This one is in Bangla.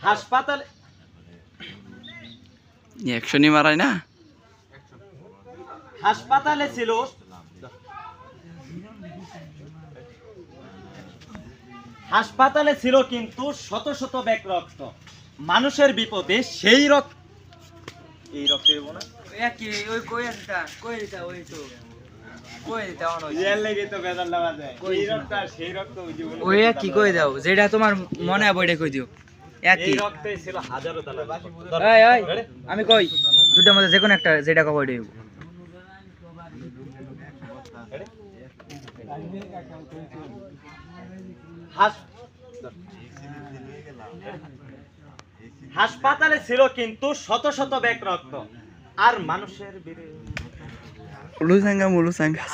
হাসপাতালে অ্যাকশনই মারায় না। হাসপাতালে ছিল হাসপাতালে ছিল কিন্তু শত শত ব্যাগ রক্ত। মানুষের বিপদে সেই রক্ত এই রক্ত দেব না একই ওই কই আনতা কই দিতা ওই তো কই দিতা অন ওই এর লাগি তো বেজার লাগা যায় এই রক্ত আর সেই রক্ত ওই জীবন ওই কি কই দাও যেটা তোমার মনে বইটা কই দিও একই এই রক্তে ছিল হাজারো তালা। এই এই আমি কই দুটার মধ্যে যে কোন একটা যেটা কই দিও হাসপাতালে ছিল কিন্তু শত শত ব্যাগ রক্ত আর মানুষের মুলুসাঙ্গা